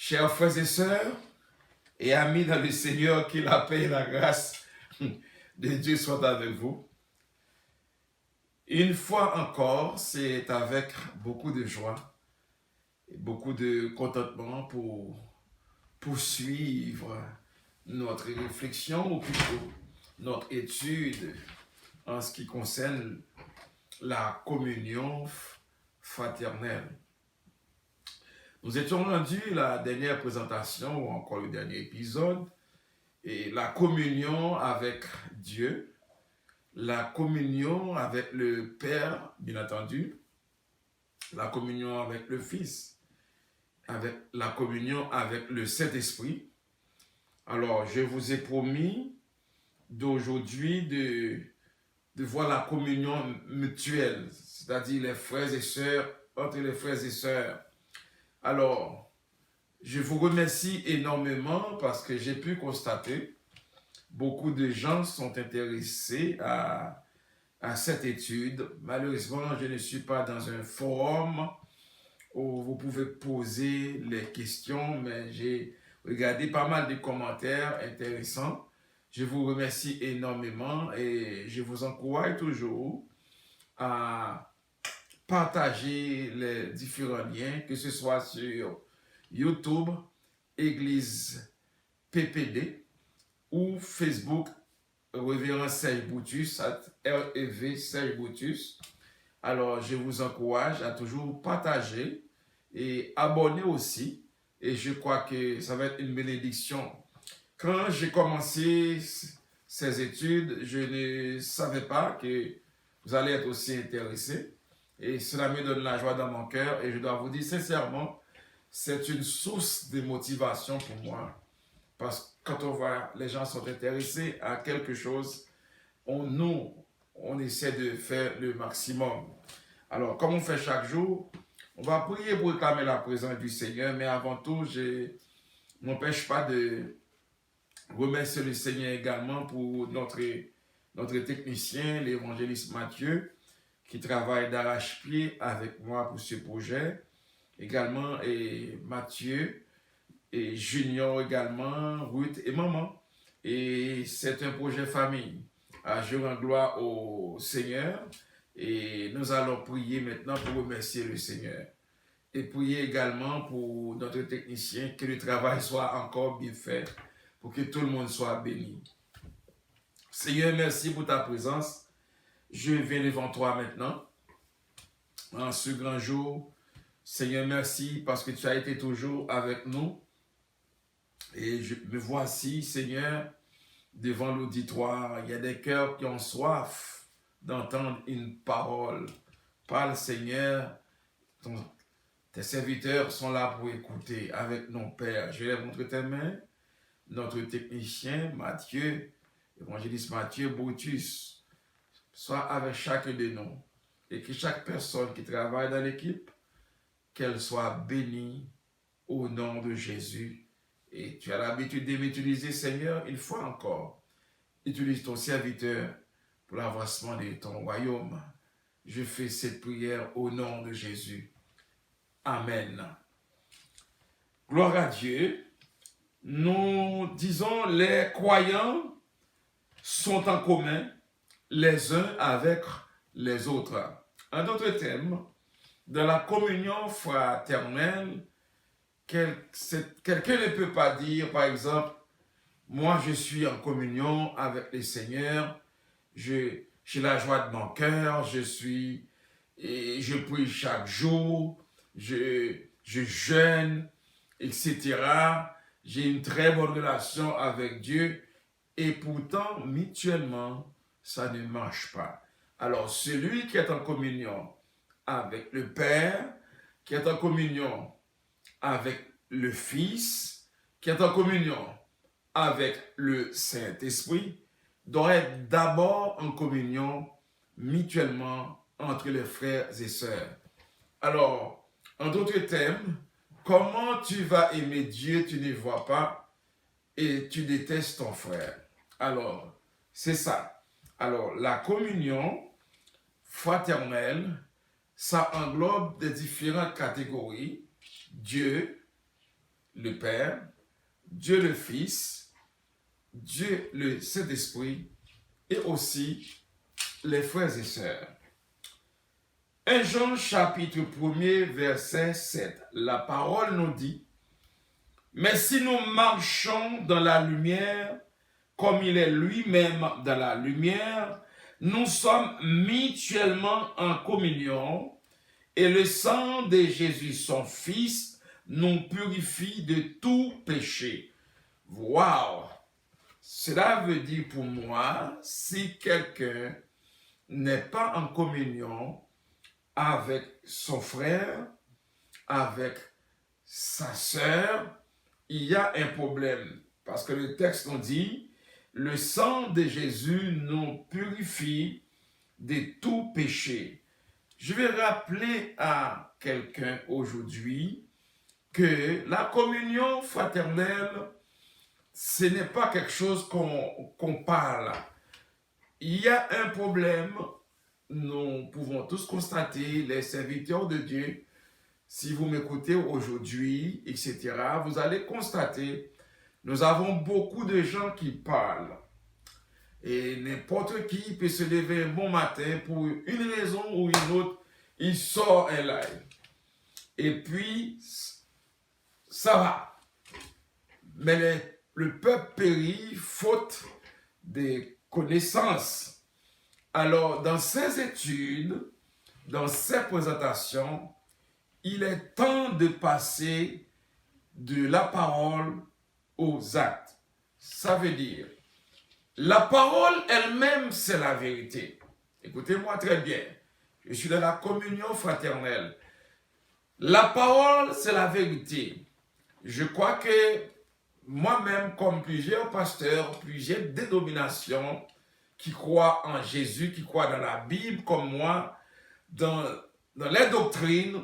Chers frères et sœurs et amis dans le Seigneur, que la paix et la grâce de Dieu soient avec vous. Une fois encore, c'est avec beaucoup de joie et beaucoup de contentement pour poursuivre notre réflexion, ou plutôt notre étude en ce qui concerne la communion fraternelle. Nous étions rendus la dernière présentation, ou encore le dernier épisode, et la communion avec Dieu, la communion avec le Père, bien entendu, la communion avec le Fils, avec la communion avec le Saint-Esprit. Alors, je vous ai promis d'aujourd'hui de voir la communion mutuelle, c'est-à-dire les frères et sœurs, entre les frères et sœurs. Alors, je vous remercie énormément parce que j'ai pu constater beaucoup de gens sont intéressés à cette étude. Malheureusement, je ne suis pas dans un forum où vous pouvez poser les questions, mais j'ai regardé pas mal de commentaires intéressants. Je vous remercie énormément et je vous encourage toujours à partager les différents liens, que ce soit sur YouTube, Église PPD, ou Facebook, Révérend Serge Boutus, REV Serge Boutus. Alors, je vous encourage à toujours partager et abonner aussi. Et je crois que ça va être une bénédiction. Quand j'ai commencé ces études, je ne savais pas que vous allez être aussi intéressés. Et cela me donne la joie dans mon cœur. Et je dois vous dire sincèrement, c'est une source de motivation pour moi. Parce que quand on voit les gens sont intéressés à quelque chose, on essaie de faire le maximum. Alors, comme on fait chaque jour, on va prier pour réclamer la présence du Seigneur. Mais avant tout, je ne m'empêche pas de remercier le Seigneur également pour notre technicien, l'évangéliste Mathieu, qui travaille d'arrache-pied avec moi pour ce projet. Également, et Mathieu, et Junior également, Ruth et Maman. Et c'est un projet famille. Je rends gloire au Seigneur et nous allons prier maintenant pour remercier le Seigneur. Et prier également pour notre technicien, que le travail soit encore bien fait, pour que tout le monde soit béni. Seigneur, merci pour ta présence. Je viens devant toi maintenant, en ce grand jour. Seigneur, merci parce que tu as été toujours avec nous. Et me voici, Seigneur, devant l'auditoire. Il y a des cœurs qui ont soif d'entendre une parole. Parle, Seigneur. Tes serviteurs sont là pour écouter avec nos pères. Je lève entre tes mains notre technicien, Mathieu, évangéliste Mathieu Brutus. Sois avec chacun de nous. Et que chaque personne qui travaille dans l'équipe, qu'elle soit bénie au nom de Jésus. Et tu as l'habitude de m'utiliser, Seigneur, une fois encore. Utilise ton serviteur pour l'avancement de ton royaume. Je fais cette prière au nom de Jésus. Amen. Gloire à Dieu. Nous disons, les croyants sont en commun les uns avec les autres. En d'autres termes, dans la communion fraternelle, quelqu'un ne peut pas dire, par exemple, moi je suis en communion avec le Seigneur, j'ai la joie de mon cœur, je prie chaque jour, je jeûne, etc. J'ai une très bonne relation avec Dieu et pourtant, mutuellement, ça ne marche pas. Alors, celui qui est en communion avec le Père, qui est en communion avec le Fils, qui est en communion avec le Saint-Esprit, doit être d'abord en communion mutuellement entre les frères et sœurs. Alors, en d'autres termes, comment tu vas aimer Dieu, tu ne vois pas, et tu détestes ton frère. Alors, c'est ça. Alors, la communion fraternelle, ça englobe des différentes catégories. Dieu, le Père, Dieu le Fils, Dieu le Saint-Esprit et aussi les frères et sœurs. 1 Jean chapitre 1er verset 7, la parole nous dit, « Mais si nous marchons dans la lumière, comme il est lui-même dans la lumière, nous sommes mutuellement en communion, et le sang de Jésus, son Fils, nous purifie de tout péché. » Waouh! Cela veut dire pour moi, si quelqu'un n'est pas en communion avec son frère, avec sa sœur, il y a un problème. Parce que le texte nous dit, le sang de Jésus nous purifie de tout péché. Je vais rappeler à quelqu'un aujourd'hui que la communion fraternelle, ce n'est pas quelque chose qu'on parle. Il y a un problème, nous pouvons tous constater, les serviteurs de Dieu, si vous m'écoutez aujourd'hui, etc., vous allez constater, nous avons beaucoup de gens qui parlent. Et n'importe qui peut se lever un bon matin pour une raison ou une autre, il sort un live. Et puis, ça va. Mais le peuple périt faute de connaissances. Alors, dans ces études, dans ces présentations, il est temps de passer de la parole aux actes. Ça veut dire, la parole elle-même, c'est la vérité. Écoutez-moi très bien. Je suis dans la communion fraternelle. La parole, c'est la vérité. Je crois que moi-même, comme plusieurs pasteurs, plusieurs dénominations qui croient en Jésus, qui croient dans la Bible, comme moi, dans les doctrines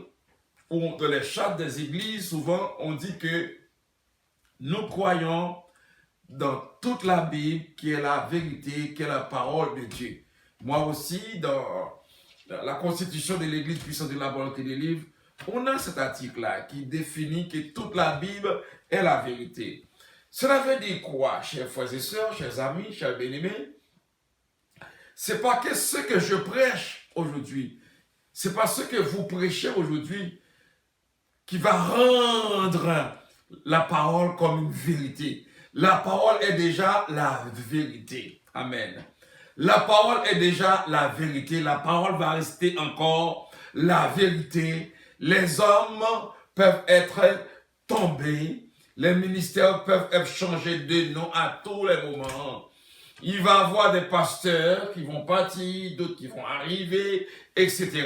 ou dans les chartes des églises, souvent on dit que nous croyons dans toute la Bible qui est la vérité, qui est la parole de Dieu. Moi aussi, dans la constitution de l'Église puissante de la volonté des livres, on a cet article-là qui définit que toute la Bible est la vérité. Cela veut dire quoi, chers frères et sœurs, chers amis, chers bien-aimés? C'est pas que ce que je prêche aujourd'hui, c'est pas ce que vous prêchez aujourd'hui qui va rendre la parole comme une vérité. La parole est déjà la vérité. Amen. La parole est déjà la vérité. La parole va rester encore la vérité. Les hommes peuvent être tombés. Les ministères peuvent être changés de nom à tous les moments. Il va y avoir des pasteurs qui vont partir, d'autres qui vont arriver, etc.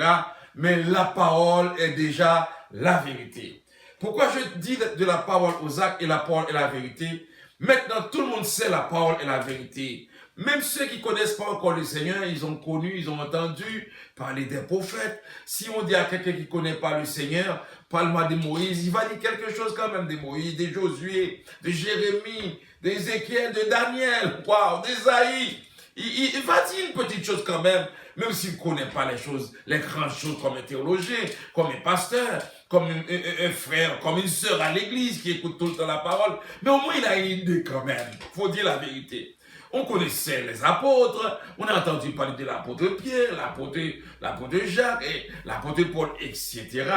Mais la parole est déjà la vérité. Pourquoi je dis de la parole aux actes et la parole est la vérité? Maintenant, tout le monde sait la parole est la vérité. Même ceux qui ne connaissent pas encore le Seigneur, ils ont connu, ils ont entendu parler des prophètes. Si on dit à quelqu'un qui ne connaît pas le Seigneur, parle-moi de Moïse, il va dire quelque chose quand même de Moïse, de Josué, de Jérémie, d'Ézéchiel, de Daniel, wow, d'Ésaïe. Il va dire une petite chose quand même s'il ne connaît pas les choses, les grandes choses comme un théologien, comme un pasteur, comme un frère, comme une sœur à l'église qui écoute tout le temps la parole. Mais au moins il a une idée quand même, il faut dire la vérité. On connaissait les apôtres, on a entendu parler de l'apôtre Pierre, l'apôtre Jacques, et l'apôtre Paul, etc.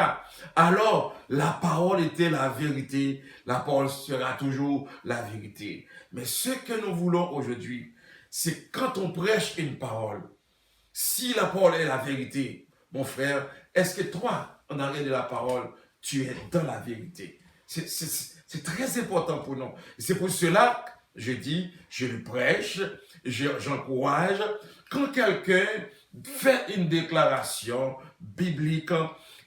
Alors, la parole était la vérité, la parole sera toujours la vérité. Mais ce que nous voulons aujourd'hui, c'est quand on prêche une parole, si la parole est la vérité, mon frère, est-ce que toi, en arrière de la parole, tu es dans la vérité? C'est très important pour nous. C'est pour cela que je dis, je le prêche, j'encourage. Quand quelqu'un fait une déclaration biblique,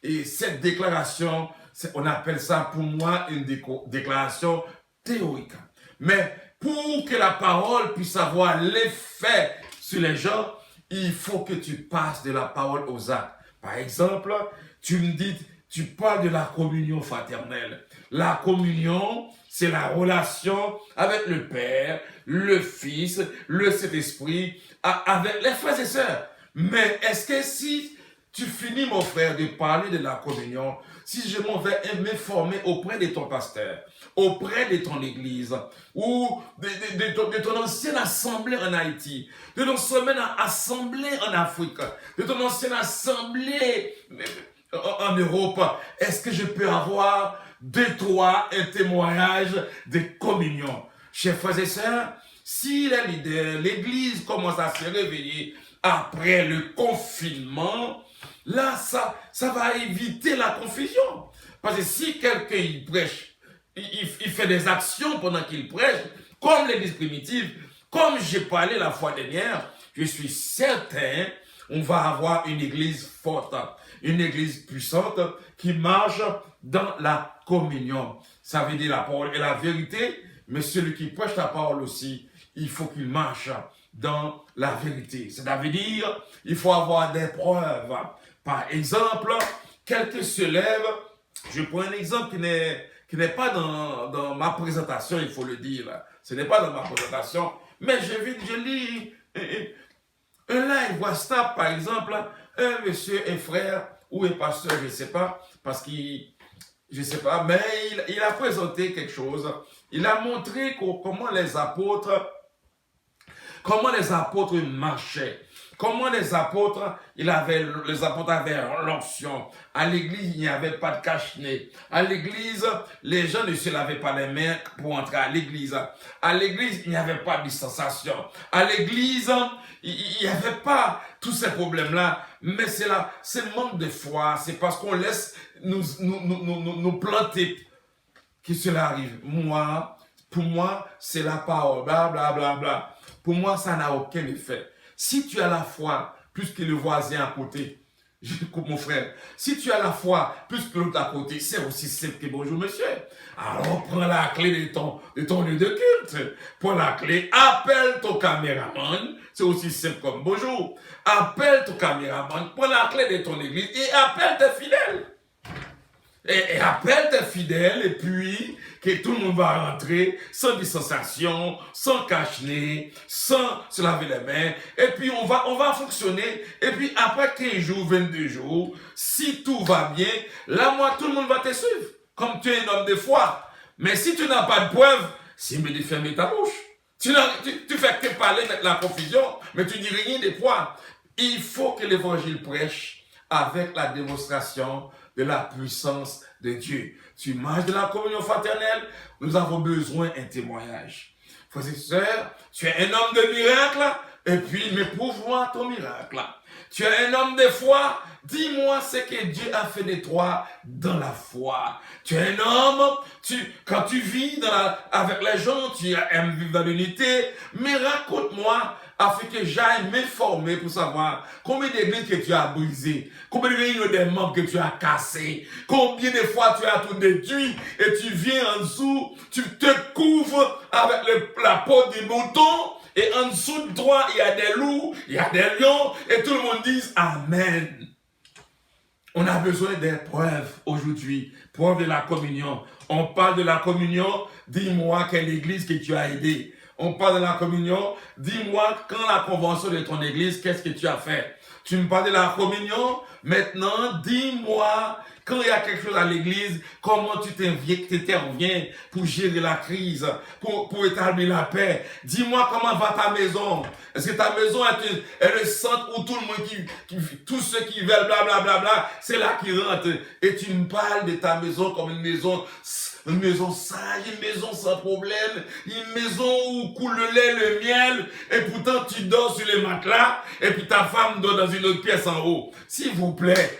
et cette déclaration, on appelle ça pour moi une déclaration théorique. Mais pour que la parole puisse avoir l'effet sur les gens, il faut que tu passes de la parole aux actes. Par exemple, tu me dis, tu parles de la communion fraternelle. La communion, c'est la relation avec le Père, le Fils, le Saint-Esprit, avec les frères et sœurs. Mais est-ce que si tu finis, mon frère, de parler de la communion, si je m'en vais m'informer auprès de ton pasteur, auprès de ton église, ou de ton ancienne assemblée en Haïti, de ton ancienne assemblée en Afrique, de ton ancienne assemblée en Europe, est-ce que je peux avoir de toi un témoignage de communion? Chers frères et sœurs, si les leaders, l'église commence à se réveiller après le confinement, là, ça va éviter la confusion. Parce que si quelqu'un il prêche, il fait des actions pendant qu'il prêche, comme l'église primitive, comme j'ai parlé la fois dernière, je suis certain on va avoir une église forte, une église puissante qui marche dans la communion. Ça veut dire la parole et la vérité, mais celui qui prêche la parole aussi, il faut qu'il marche dans la vérité. Ça veut dire, il faut avoir des preuves. Par exemple, quelqu'un se lève, je prends un exemple qui n'est pas dans ma présentation, il faut le dire. Ce n'est pas dans ma présentation, mais je lis un live WhatsApp, par exemple, un monsieur, un frère ou un pasteur, je ne sais pas, parce qu'il, je ne sais pas, mais il a présenté quelque chose. Il a montré comment les apôtres marchaient. Comment les apôtres avaient l'onction. À l'église, il n'y avait pas de cache-nez. À l'église, les gens ne se lavaient pas les mains pour entrer à l'église. À l'église, il n'y avait pas de distanciation. À l'église, il n'y avait pas tous ces problèmes-là. Mais c'est le manque de foi. C'est parce qu'on laisse nous planter que cela arrive. Pour moi, c'est la parole. Bla, bla, bla, bla. Pour moi, ça n'a aucun effet. Si tu as la foi plus que le voisin à côté, mon frère, si tu as la foi plus que l'autre à côté, c'est aussi simple que bonjour monsieur. Alors prends la clé de ton lieu de culte. Prends la clé, appelle ton caméraman, c'est aussi simple comme bonjour. Appelle ton caméraman, prends la clé de ton église et appelle tes fidèles. Et appelle tes fidèles et puis que tout le monde va rentrer sans distanciation, sans cache-nez, sans se laver les mains. Et puis on va fonctionner. Et puis après 15 jours, 22 jours, si tout va bien, là moi tout le monde va te suivre. Comme tu es un homme de foi. Mais si tu n'as pas de preuve, c'est mieux de fermer ta bouche. Tu fais que parler de la confusion, mais tu dis rien de foi. Il faut que l'évangile prêche avec la démonstration de la puissance de Dieu. Tu marches de la communion fraternelle, nous avons besoin d'un témoignage. Frères et sœurs, tu es un homme de miracle, et puis, mais prouve-moi ton miracle. Tu es un homme de foi, dis-moi ce que Dieu a fait de toi dans la foi. Tu es un homme, quand tu vis avec les gens, tu aimes vivre dans l'unité, mais raconte-moi afin que j'aille m'informer pour savoir combien d'églises que tu as brisées, combien de membres que tu as cassés, combien de fois tu as tout détruit et tu viens en dessous, tu te couvres avec la peau des moutons et en dessous de toi il y a des loups, il y a des lions et tout le monde dit Amen. On a besoin des preuves aujourd'hui, preuves de la communion. On parle de la communion, dis-moi quelle église que tu as aidé. On parle de la communion, dis-moi quand la convention de ton église, qu'est-ce que tu as fait? Tu me parles de la communion, maintenant dis-moi quand il y a quelque chose à l'église, comment tu t'interviens pour gérer la crise, pour établir la paix. Dis-moi comment va ta maison. Est-ce que ta maison est le centre où tout le monde, tous ceux qui veulent blablabla, c'est là qui rentre. Et tu me parles de ta maison comme une maison sage, une maison sans problème, une maison où coule le lait, le miel, et pourtant tu dors sur les matelas, et puis ta femme dort dans une autre pièce en haut. S'il vous plaît,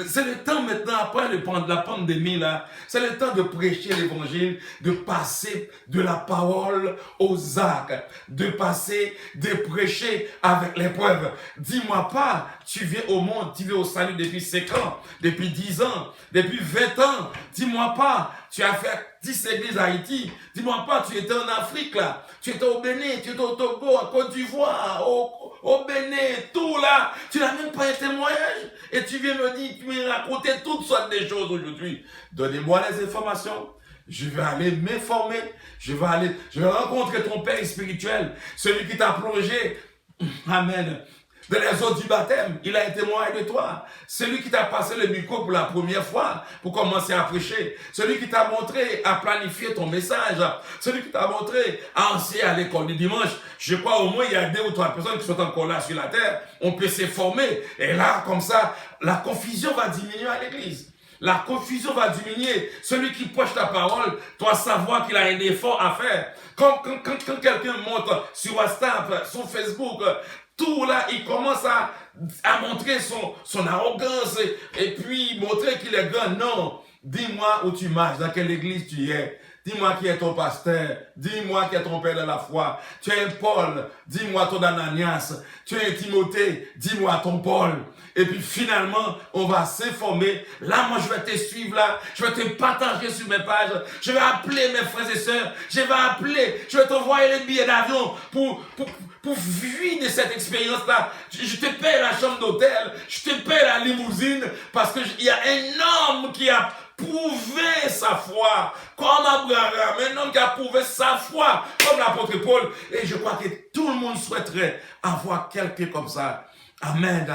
c'est le temps maintenant, après la pandémie là, c'est le temps de prêcher l'évangile, de passer de la parole aux actes, de prêcher avec les preuves. Dis-moi pas, tu viens au monde, tu viens au salut depuis 5 ans, depuis 10 ans, depuis 20 ans. Dis-moi pas, tu as fait 10 églises à Haïti. Dis-moi pas, tu étais en Afrique là, tu étais au Bénin, tu étais au Togo, à Côte d'Ivoire, au Bénin, tout là. Tu n'as même pas un témoignage. Et tu viens me dire, tu me raconter toutes sortes de choses aujourd'hui. Donnez-moi les informations. Je vais aller m'informer. Je vais rencontrer ton père spirituel. Celui qui t'a plongé. Amen. de les eaux du baptême. Il a été témoin de toi. Celui qui t'a passé le micro pour la première fois pour commencer à prêcher. Celui qui t'a montré à planifier ton message. Celui qui t'a montré à enseigner à l'école du dimanche. Je crois au moins il y a 2 ou 3 personnes qui sont encore là sur la terre. On peut se former. Et là, comme ça, la confusion va diminuer à l'église. La confusion va diminuer. Celui qui prêche la parole doit savoir qu'il a un effort à faire. Quand quelqu'un monte sur WhatsApp, sur Facebook, tout là, il commence à montrer son arrogance et puis montrer qu'il est grand. Non, dis-moi où tu marches, dans quelle église tu es. Dis-moi qui est ton pasteur. Dis-moi qui est ton père de la foi. Tu es un Paul. Dis-moi ton Ananias. Tu es un Timothée. Dis-moi ton Paul. Et puis finalement, on va s'informer. Là, moi, je vais te suivre là. Je vais te partager sur mes pages. Je vais appeler mes frères et sœurs. Je vais t'envoyer les billets d'avion pour vivre de cette expérience-là. Je te paie la chambre d'hôtel. Je te paie la limousine parce que il y a un homme qui a prouvé sa foi, comme Abraham, un homme qui a prouvé sa foi, comme l'apôtre Paul. Et je crois que tout le monde souhaiterait avoir quelqu'un comme ça. Amen.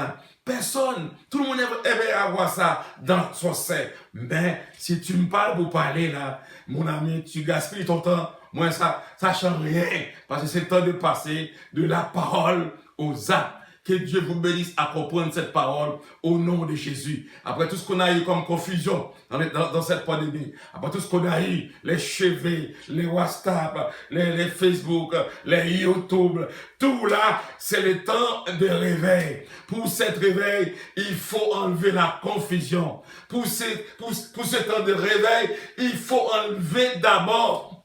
Personne, tout le monde aimerait avoir ça dans son sein. Mais si tu me parles pour parler là, mon ami, tu gaspilles ton temps. Moi, ça ne change rien. Parce que c'est le temps de passer de la parole aux actes. Que Dieu vous bénisse à comprendre cette parole au nom de Jésus. Après tout ce qu'on a eu comme confusion dans cette pandémie, après tout ce qu'on a eu, les cheveux, les WhatsApp, les Facebook, les YouTube, tout là, c'est le temps de réveil. Pour cet réveil, il faut enlever la confusion. Pour ce temps de réveil, il faut enlever d'abord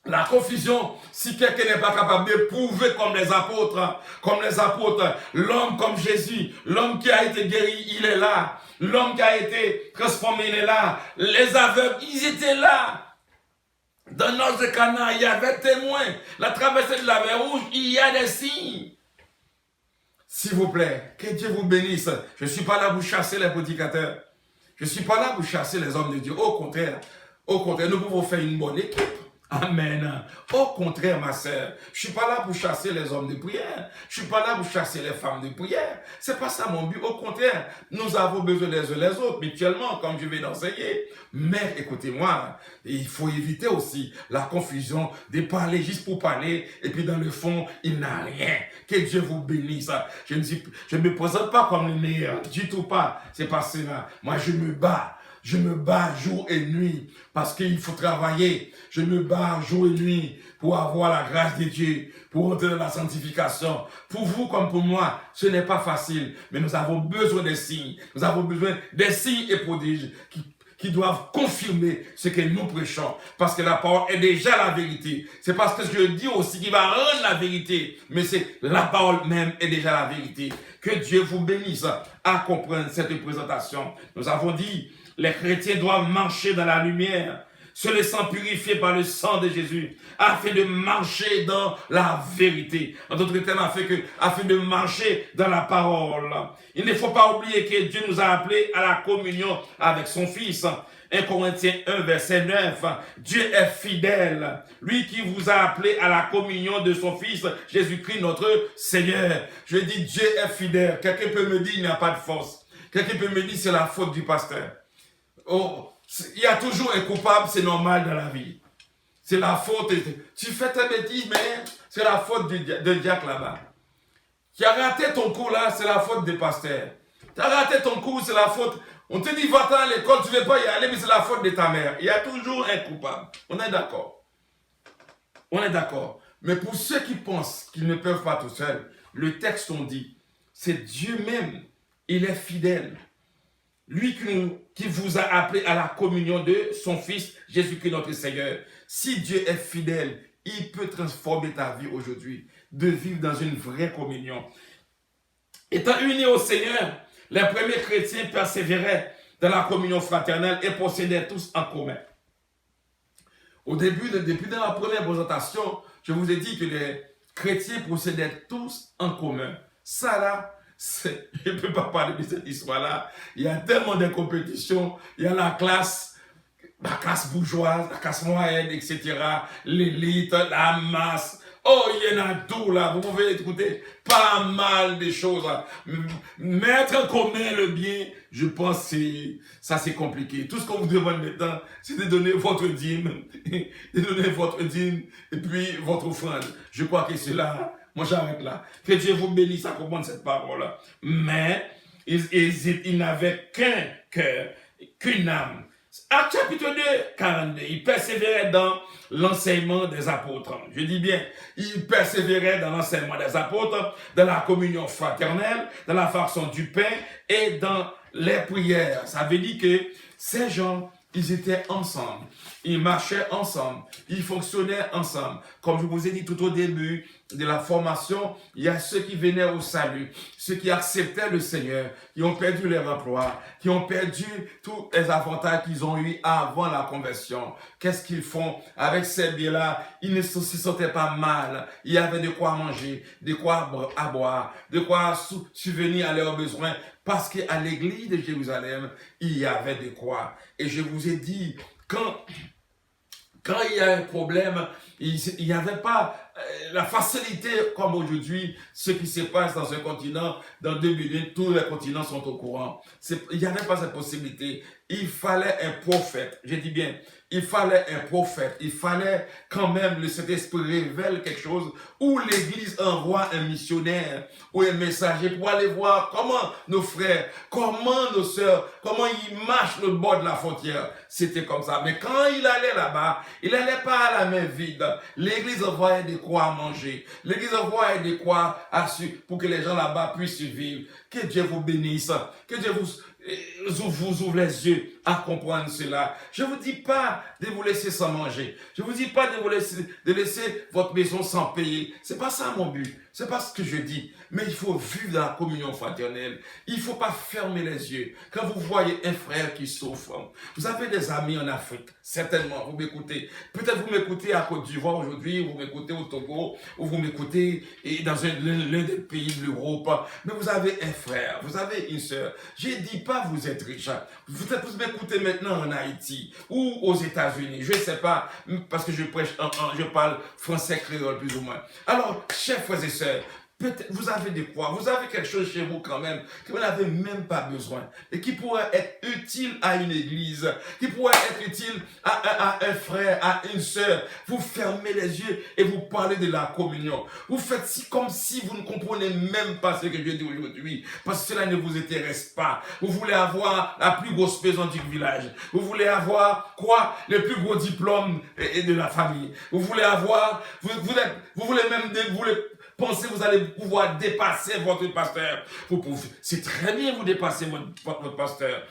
la confusion. Si quelqu'un n'est pas capable de prouver comme les apôtres, l'homme comme Jésus, l'homme qui a été guéri, il est là. L'homme qui a été transformé, il est là. Les aveugles, ils étaient là. Dans notre Cana, il y avait témoins. La traversée de la mer Rouge, il y a des signes. S'il vous plaît, que Dieu vous bénisse. Je ne suis pas là pour chasser les prédicateurs. Je ne suis pas là pour chasser les hommes de Dieu. Au contraire, nous pouvons faire une bonne équipe. Amen. Au contraire, ma sœur, je ne suis pas là pour chasser les hommes de prière. Je ne suis pas là pour chasser les femmes de prière. Ce n'est pas ça mon but. Au contraire, nous avons besoin les uns les autres, mutuellement, comme je vais l'enseigner. Mais écoutez-moi, il faut éviter aussi la confusion de parler juste pour parler et puis dans le fond, il n'a rien. Que Dieu vous bénisse. Je ne me présente pas comme le meilleur, du tout pas. C'est pas cela. Moi, je me bats. Je me bats jour et nuit parce qu'il faut travailler. Je me bats jour et nuit pour avoir la grâce de Dieu, pour entrer dans la sanctification. Pour vous comme pour moi, ce n'est pas facile, mais nous avons besoin des signes. Nous avons besoin des signes et prodiges qui doivent confirmer ce que nous prêchons. Parce que la parole est déjà la vérité. C'est parce que je dis aussi qu'il va rendre la vérité. Mais c'est la parole même est déjà la vérité. Que Dieu vous bénisse à comprendre cette présentation. Nous avons dit, les chrétiens doivent marcher dans la lumière, se laissant purifier par le sang de Jésus, afin de marcher dans la vérité. En d'autres termes, afin de marcher dans la parole. Il ne faut pas oublier que Dieu nous a appelés à la communion avec son Fils. 1 Corinthiens 1, verset 9. Dieu est fidèle. Lui qui vous a appelé à la communion de son Fils, Jésus-Christ, notre Seigneur. Je dis, Dieu est fidèle. Quelqu'un peut me dire, il n'y a pas de force. Quelqu'un peut me dire, c'est la faute du pasteur. Oh, il y a toujours un coupable, c'est normal dans la vie. C'est la faute. Tu fais ta bêtise, mais c'est la faute de diacre là-bas. Tu as raté ton cours là, c'est la faute des pasteurs. Tu as raté ton cours, c'est la faute. On te dit, va-t'en à l'école, tu ne veux pas y aller, mais c'est la faute de ta mère. Il y a toujours un coupable. On est d'accord. On est d'accord. Mais pour ceux qui pensent qu'ils ne peuvent pas tout seuls, le texte on dit, c'est Dieu même. Il est fidèle. Lui qui vous a appelé à la communion de son Fils, Jésus-Christ notre Seigneur. Si Dieu est fidèle, il peut transformer ta vie aujourd'hui, de vivre dans une vraie communion. Étant unis au Seigneur, les premiers chrétiens persévéraient dans la communion fraternelle et possédaient tous en commun. Depuis dans la première présentation, je vous ai dit que les chrétiens possédaient tous en commun. Ça là, je ne peux pas parler de cette histoire-là. Il y a tellement de compétitions. Il y a la classe bourgeoise, la classe moyenne, etc. L'élite, la masse. Oh, il y en a tout là, vous pouvez écouter pas mal de choses. Là. Mettre en commun le bien, je pense que ça c'est compliqué. Tout ce qu'on vous demande maintenant, c'est de donner votre dîme, de donner votre dîme et puis votre offrande. Je crois que c'est là, moi j'arrête là. Que Dieu vous bénisse à comprendre cette parole-là. Mais ils n'avaient qu'un cœur, qu'une âme. Acte chapitre 2, 42, il persévérait dans l'enseignement des apôtres. Je dis bien, il persévérait dans l'enseignement des apôtres, dans la communion fraternelle, dans la fraction du pain et dans les prières. Ça veut dire que ces gens, ils étaient ensemble, ils marchaient ensemble, ils fonctionnaient ensemble. Comme je vous ai dit tout au début de la formation, il y a ceux qui venaient au salut, ceux qui acceptaient le Seigneur, qui ont perdu leur emploi, qui ont perdu tous les avantages qu'ils ont eus avant la conversion. Qu'est-ce qu'ils font avec ces biens-là? Ils ne se sentaient pas mal. Il y avait de quoi manger, de quoi à boire, de quoi subvenir à leurs besoins. Parce qu'à l'église de Jérusalem, il y avait de quoi. Et je vous ai dit, quand il y a un problème, il n'y avait pas la facilité comme aujourd'hui, ce qui se passe dans un continent, dans 2 minutes, tous les continents sont au courant. Il n'y avait pas cette possibilité. Il fallait un prophète, je dis bien, il fallait un prophète, il fallait quand même le Saint-Esprit révèle quelque chose, où l'Église envoie un missionnaire ou un messager pour aller voir comment nos frères, comment nos sœurs, comment ils marchent le bord de la frontière. C'était comme ça. Mais quand il allait là-bas, il n'allait pas à la main vide. L'Église envoyait de quoi manger. L'Église envoyait de quoi pour que les gens là-bas puissent vivre. Que Dieu vous bénisse. Que Dieu vous ouvre les yeux à comprendre cela. Je ne vous dis pas de vous laisser sans manger. Je ne vous dis pas de laisser votre maison sans payer. C'est pas ça mon but. C'est pas ce que je dis. Mais il faut vivre dans la communion fraternelle. Il ne faut pas fermer les yeux. Quand vous voyez un frère qui souffre, vous avez des amis en Afrique, certainement, vous m'écoutez. Peut-être vous m'écoutez à Côte d'Ivoire aujourd'hui, vous m'écoutez au Togo, ou vous m'écoutez dans l'un des pays de l'Europe. Mais vous avez un frère, vous avez une sœur. Je ne dis pas vous êtes riche. Vous m'écoutez maintenant en Haïti ou aux États-Unis. Je ne sais pas, parce que je parle français créole plus ou moins. Alors, chers frères et sœurs, peut-être vous avez de quoi, vous avez quelque chose chez vous quand même que vous n'avez même pas besoin et qui pourrait être utile à une église, qui pourrait être utile à un frère, à une sœur. Vous fermez les yeux et vous parlez de la communion. Vous faites comme si vous ne comprenez même pas ce que Dieu dit aujourd'hui parce que cela ne vous intéresse pas. Vous voulez avoir la plus grosse maison du village. Vous voulez avoir quoi? Le plus gros diplôme de la famille. Vous voulez avoir, vous voulez même pensez que vous allez pouvoir dépasser votre pasteur. C'est très bien vous dépasser votre pasteur.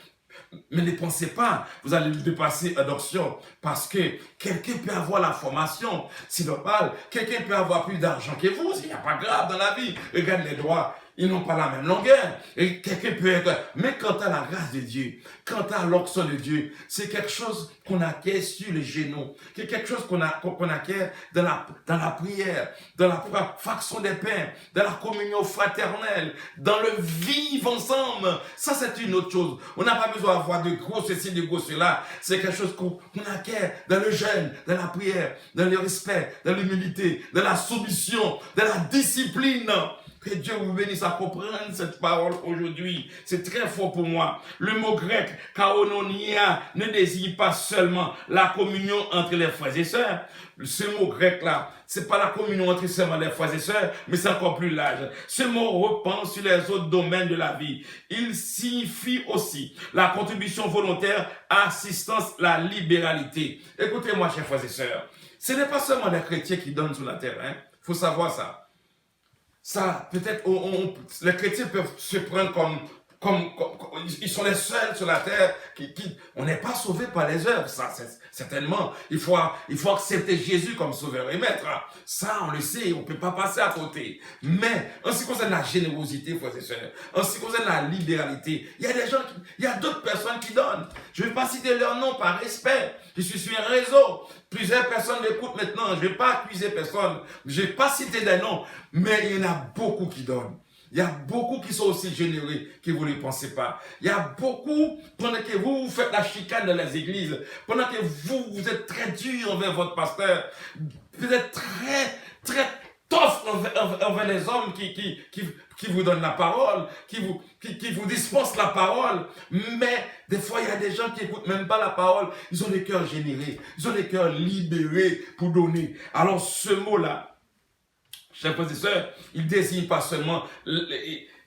Mais ne pensez pas, vous allez le dépasser en option. Parce que quelqu'un peut avoir la formation, c'est normal. Quelqu'un peut avoir plus d'argent que vous, il n'y a pas grave dans la vie. Regarde les droits. Ils n'ont pas la même longueur. Et quelqu'un peut être... Mais quant à la grâce de Dieu, quant à l'onction de Dieu, c'est quelque chose qu'on acquiert sur les genoux. C'est quelque chose qu'on acquiert dans la prière, dans la fraction des pains, dans la communion fraternelle, dans le vivre ensemble. Ça, c'est une autre chose. On n'a pas besoin d'avoir de gros ceci, de gros cela. C'est quelque chose qu'on acquiert dans le jeûne, dans la prière, dans le respect, dans l'humilité, dans la soumission, dans la discipline. Que Dieu vous bénisse à comprendre cette parole aujourd'hui. C'est très fort pour moi. Le mot grec, kaononia, ne désigne pas seulement la communion entre les frères et sœurs. Ce mot grec-là, c'est pas la communion entre seulement les frères et sœurs, mais c'est encore plus large. Ce mot repense sur les autres domaines de la vie. Il signifie aussi la contribution volontaire, assistance, la libéralité. Écoutez-moi, chers frères et sœurs. Ce n'est pas seulement les chrétiens qui donnent sur la terre. Faut savoir ça. Ça, peut-être, les chrétiens peuvent se prendre comme ils sont les seuls sur la terre on n'est pas sauvé par les œuvres, ça, certainement. Il faut accepter Jésus comme sauveur et maître. Ça, on le sait, on ne peut pas passer à côté. Mais, en ce qui concerne la générosité, frères et sœurs, en ce qui concerne la libéralité, il y a d'autres personnes qui donnent. Je ne vais pas citer leur nom par respect. Je suis sur un réseau. Plusieurs personnes m'écoutent maintenant. Je ne vais pas accuser personne. Je ne vais pas citer des noms. Mais il y en a beaucoup qui donnent. Il y a beaucoup qui sont aussi généreux que vous ne pensez pas. Il y a beaucoup, pendant que vous faites la chicane dans les églises, pendant que vous êtes très dur envers votre pasteur, vous êtes tough envers les hommes qui vous donnent la parole, qui vous dispensent la parole. Mais des fois, il y a des gens qui n'écoutent même pas la parole. Ils ont les cœurs générés, ils ont les cœurs libérés pour donner. Alors ce mot-là, chers frères et sœurs, il désigne pas seulement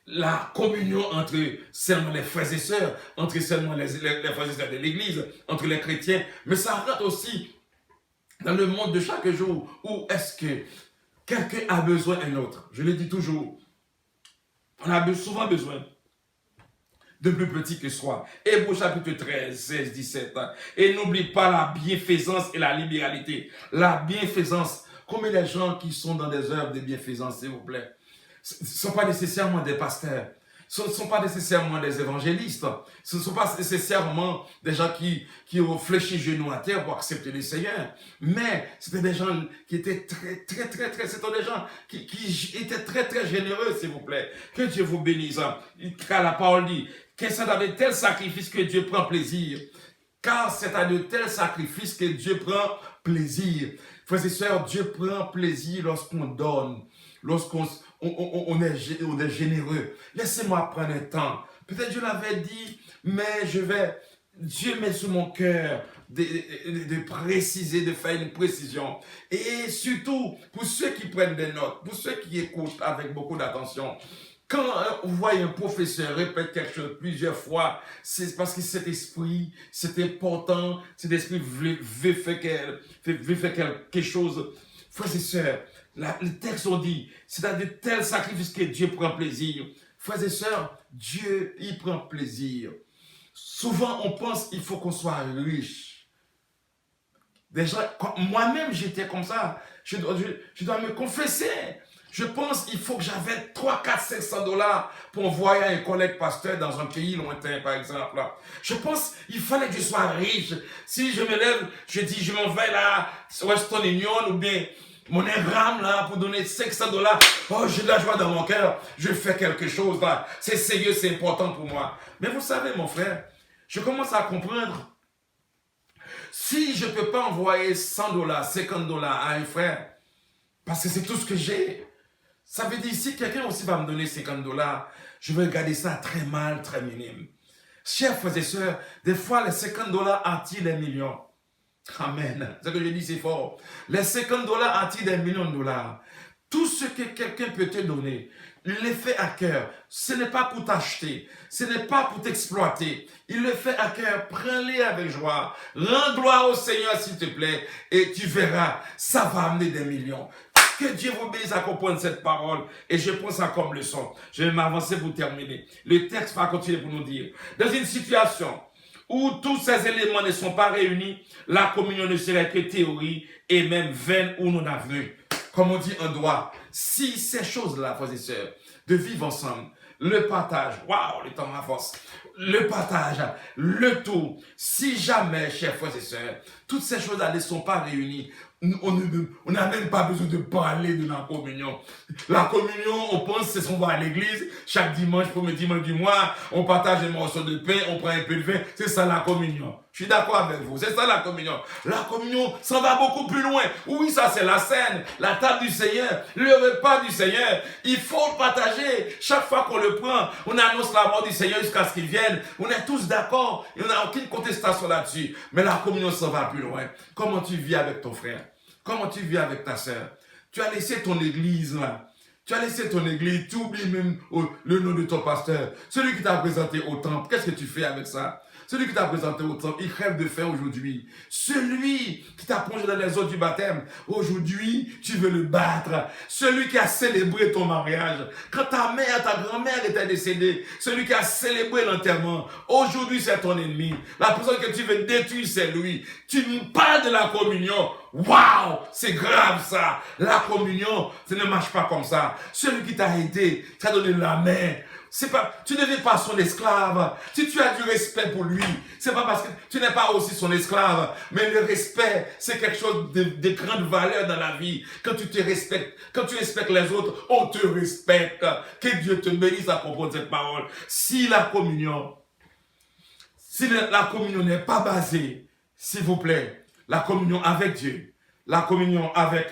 la communion entre seulement les frères et sœurs, entre seulement les frères et sœurs de l'Église, entre les chrétiens, mais ça rentre aussi dans le monde de chaque jour, où est-ce que quelqu'un a besoin d'un autre. Je le dis toujours, on a souvent besoin de plus petit que soi. Hébreux chapitre 13, 16, 17. Et n'oublie pas la bienfaisance et la libéralité. La bienfaisance, combien de gens qui sont dans des œuvres de bienfaisance, s'il vous plaît? Ce ne sont pas nécessairement des pasteurs. Ce ne sont pas nécessairement des évangélistes. Ce ne sont pas nécessairement des gens qui ont fléchi genoux à terre pour accepter le Seigneur. Mais c'était des gens qui étaient c'était des gens qui étaient très généreux, s'il vous plaît. Que Dieu vous bénisse. Car la parole dit, que c'est dans de tels sacrifices que Dieu prend plaisir. Car c'est à de tels sacrifices que Dieu prend plaisir. Frères et sœurs, Dieu prend plaisir lorsqu'on donne, lorsqu'on est généreux. Laissez-moi prendre un temps. Peut-être je l'avais dit, mais Dieu met sur mon cœur de préciser, de faire une précision. Et surtout, pour ceux qui prennent des notes, pour ceux qui écoutent avec beaucoup d'attention, quand vous voyez un professeur répète quelque chose plusieurs fois, c'est parce que cet esprit, c'est important, cet esprit veut faire quelque chose. Frères et sœurs, le texte on dit, c'est à de tels sacrifices que Dieu prend plaisir. Frères et sœurs, Dieu y prend plaisir. Souvent, on pense qu'il faut qu'on soit riche. Déjà, moi-même, j'étais comme ça. Je dois me confesser. Je pense qu'il faut que j'avais 3, 4, 500 dollars pour envoyer un collègue pasteur dans un pays lointain, par exemple. Je pense qu'il fallait que je sois riche. Si je me lève, je dis, je m'en vais là, Western Union, ou bien mon RAM là, pour donner 500 dollars. Oh, j'ai de la joie dans mon cœur. Je fais quelque chose là. C'est sérieux, c'est important pour moi. Mais vous savez, mon frère, je commence à comprendre. Si je ne peux pas envoyer 100 dollars, 50 dollars à un frère, parce que c'est tout ce que j'ai, ça veut dire, si quelqu'un aussi va me donner 50 dollars, je vais garder ça très mal, très minime. Chers frères et sœurs, des fois, les 50 dollars attirent des millions. Amen. Ce que je dis, c'est fort. Les 50 dollars attirent des millions de dollars. Tout ce que quelqu'un peut te donner, il le fait à cœur. Ce n'est pas pour t'acheter. Ce n'est pas pour t'exploiter. Il le fait à cœur. Prends-les avec joie. Rends gloire au Seigneur, s'il te plaît. Et tu verras, ça va amener des millions. Que Dieu vous bénisse à comprendre cette parole. Et je prends ça comme leçon. Je vais m'avancer pour terminer. Le texte va continuer pour nous dire. Dans une situation où tous ces éléments ne sont pas réunis, la communion ne serait que théorie et même vaine ou non avenue. Comme on dit un doigt. Si ces choses-là, frères et sœurs, de vivre ensemble, le partage, waouh, le temps avance, le partage, le tout, si jamais, chers frères et sœurs, toutes ces choses-là ne sont pas réunies, on n'a même pas besoin de parler de la communion. La communion, on pense, c'est ce qu'on va à l'église, chaque dimanche, premier dimanche du mois, on partage un morceau de pain, on prend un peu de vin, c'est ça la communion. Je suis d'accord avec vous, c'est ça la communion. La communion, ça va beaucoup plus loin. Oui, ça c'est la scène, la table du Seigneur, le repas du Seigneur. Il faut le partager. Chaque fois qu'on le prend, on annonce la mort du Seigneur jusqu'à ce qu'il vienne. On est tous d'accord, il n'y a aucune contestation là-dessus. Mais la communion, ça va plus loin. Comment tu vis avec ton frère? Comment tu vis avec ta sœur? Tu as laissé ton église là. Tu as laissé ton église, tu oublies même le nom de ton pasteur. Celui qui t'a présenté au temple, qu'est-ce que tu fais avec ça? Celui qui t'a présenté au temple, il rêve de faire aujourd'hui. Celui qui t'a plongé dans les eaux du baptême, aujourd'hui, tu veux le battre. Celui qui a célébré ton mariage, quand ta mère, ta grand-mère était décédée, celui qui a célébré l'enterrement, aujourd'hui, c'est ton ennemi. La personne que tu veux détruire, c'est lui. Tu me parles de la communion. Waouh, c'est grave ça. La communion, ça ne marche pas comme ça. Celui qui t'a aidé, t'a donné la main. Tu ne vis pas son esclave. Si tu as du respect pour lui, c'est pas parce que tu n'es pas aussi son esclave. Mais le respect, c'est quelque chose de grande valeur dans la vie. Quand tu te respectes, quand tu respectes les autres, on te respecte. Que Dieu te bénisse à propos de cette parole. Si la communion n'est pas basée, s'il vous plaît, la communion avec Dieu, la communion avec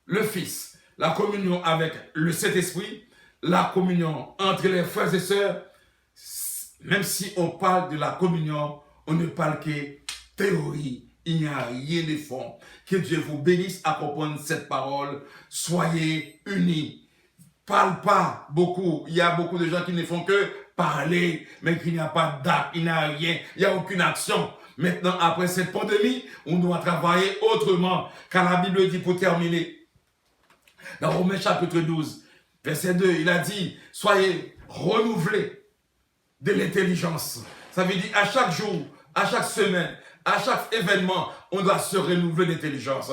le Fils, la communion avec le Saint-Esprit, la communion entre les frères et sœurs. Même si on parle de la communion, on ne parle que théorie. Il n'y a rien de fond. Que Dieu vous bénisse à comprendre cette parole. Soyez unis. Parle pas beaucoup. Il y a beaucoup de gens qui ne font que parler, mais qu'il n'y a pas d'acte, il n'y a rien, il n'y a aucune action. Maintenant, après cette pandémie, on doit travailler autrement. Car la Bible dit, pour terminer, dans Romains chapitre 12, verset 2, il a dit, soyez renouvelés de l'intelligence. Ça veut dire à chaque jour, à chaque semaine, à chaque événement, on doit se renouveler d'intelligence.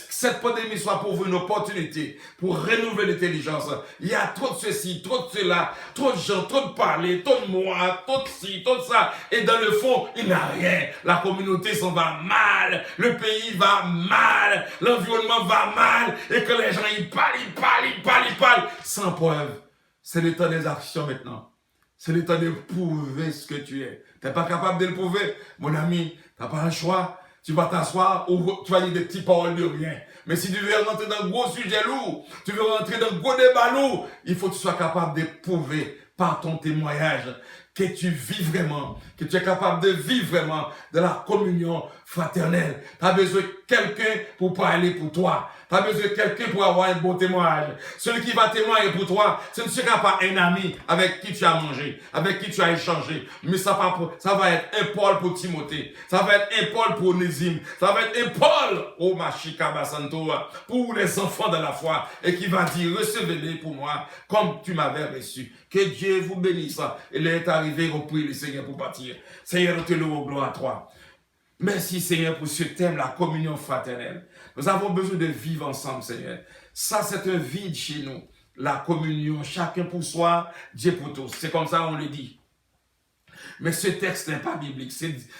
Cette pandémie soit pour vous une opportunité pour renouveler l'intelligence. Il y a trop de ceci, trop de cela, trop de gens, trop de parler, trop de moi, trop de ci, trop de ça. Et dans le fond, il n'y a rien. La communauté s'en va mal, le pays va mal, l'environnement va mal, et que les gens ils parlent, sans preuve. C'est le temps des actions maintenant. C'est le temps de prouver ce que tu es. Tu n'es pas capable de le prouver, mon ami, tu n'as pas un choix. Tu vas t'asseoir ou tu vas dire des petites paroles de rien. Mais si tu veux rentrer dans un gros sujet lourd, tu veux rentrer dans un gros débat lourd, il faut que tu sois capable de prouver par ton témoignage que tu vis vraiment, que tu es capable de vivre vraiment de la communion fraternelle. Tu as besoin de quelqu'un pour parler pour toi. Tu as besoin de quelqu'un pour avoir un bon témoignage. Celui qui va témoigner pour toi, ce ne sera pas un ami avec qui tu as mangé, avec qui tu as échangé. Mais ça va être un Paul pour Timothée. Ça va être un Paul pour Onésime. Ça va être un Paul, oh Machika Basanto, pour les enfants de la foi. Et qui va dire, recevez-les pour moi, comme tu m'avais reçu. Que Dieu vous bénisse. Il est arrivé, on prie le Seigneur pour partir. Seigneur, nous te louons, gloire à toi. Merci Seigneur pour ce thème, la communion fraternelle. Nous avons besoin de vivre ensemble, Seigneur. Ça, c'est un vide chez nous. La communion, chacun pour soi, Dieu pour tous. C'est comme ça on le dit. Mais ce texte n'est pas biblique.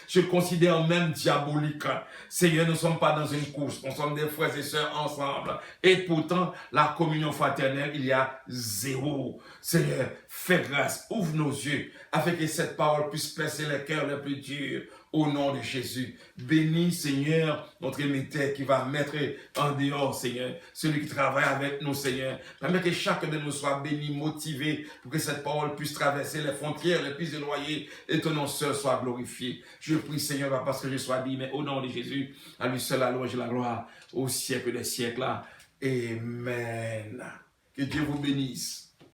Je le considère même diabolique. Seigneur, nous ne sommes pas dans une course. Nous sommes des frères et sœurs ensemble. Et pourtant, la communion fraternelle, il y a zéro. Seigneur, fais grâce. Ouvre nos yeux afin que cette parole puisse percer les cœurs les plus durs. Au nom de Jésus, bénis Seigneur notre émetteur qui va mettre en dehors Seigneur, celui qui travaille avec nous Seigneur. Permets que chacun de nous soit béni, motivé pour que cette parole puisse traverser les frontières les plus éloignées et ton nom seul soit glorifié. Je prie Seigneur, pas parce que je sois dit, mais au nom de Jésus, à lui seul la louange et la gloire au siècle des siècles. Amen. Que Dieu vous bénisse.